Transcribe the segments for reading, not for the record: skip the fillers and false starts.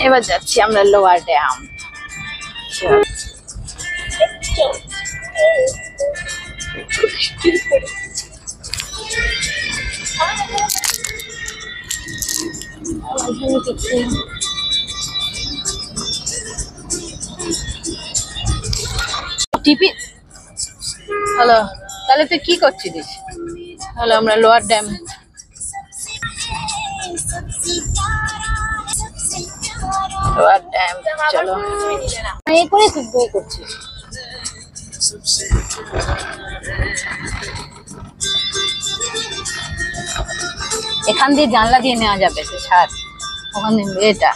এবার যাচ্ছি আমরা লোয়ার ড্যাম। টিপি হ্যালো, তাহলে তুই কি করছিস? হ্যালো, আমরা লোয়ার ড্যাম। লোয়ার ড্যাম চলো। এই করে তুই বই করছিস। এখান দিয়ে জানলা দিয়ে নেওয়া যাবে, সে ছাদ ওখান দিয়ে এটা।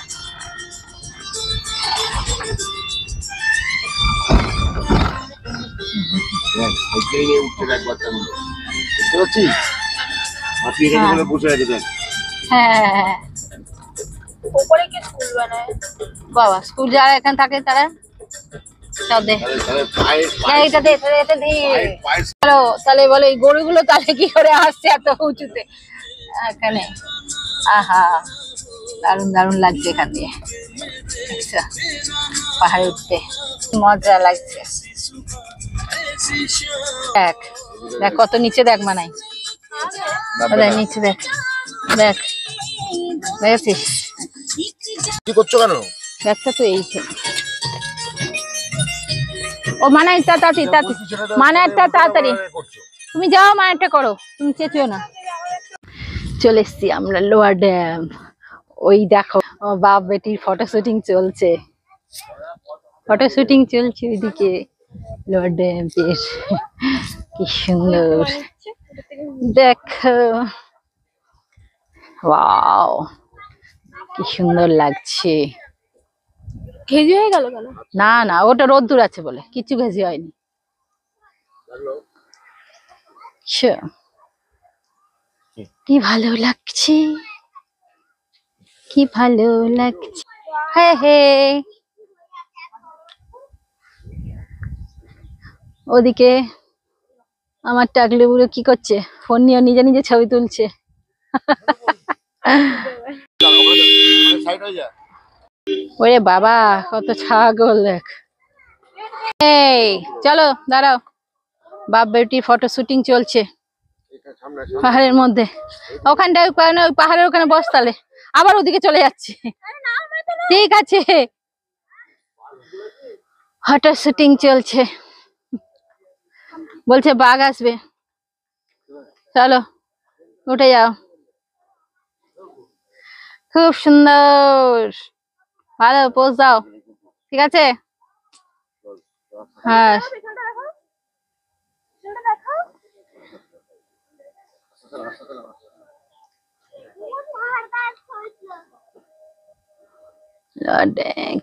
হ্যাঁ, বাবা স্কুল যারা এখানে থাকে তারা তাহলে বলে এই গরুগুলো তাহলে কি করে আসছে এত উঁচুতে এখানে। আহা, দারুন দারুন লাগছে এখান দিয়ে পাহাড়ে উঠতে, মজা লাগছে। দেখ দেখ কত নিচে, দেখ মানাই নিচে, দেখ দেখ দেখেছিস কি করছো কেন? ব্যাগটা তো এই ও মানাই তাড়াতাড়ি মানারটা তাড়াতাড়ি তুমি যাও, মানারটা করো, তুমি চেঁচিও না। চলে এসছি আমরা লোয়ার ড্যাম। ওই দেখো বাপ বেটির ফটো শুটিং চলছে, ওইদিকে লোয়ার ড্যাম। বেশ কি সুন্দর দেখো, ওয়াও কি সুন্দর লাগছে। ঘেজি হয়ে গেল কেন? না না, ওটা রোদ্দুর আছে বলে কিছু ঘেজি হয়নি। কি ভালো লাগছে, কি ভালো লাগছে। হ্যাঁ হে, ওদিকে আমার টাকলু বুড়ো কি করছে? ফোন নিয়ে নিজে নিজে ছবি তুলছে। ওরে বাবা কত ছাগল দেখ। এই চলো দাঁড়াও, বাপ বেটি ফটো শুটিং চলছে পাহাড়ের মধ্যে। ওখানটায় ওই পাহাড়ের ওখানে বস, তাহলে আবার ওদিকে চলে যাচ্ছে। ঠিক আছে, ফটো শুটিং চলছে, বলছে বাঘ আসবে। চলো উঠে যাও, খুব সুন্দর, ভালো পোজ দাও, ঠিক আছে? হ্যাঁ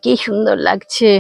কি সুন্দর লাগছে।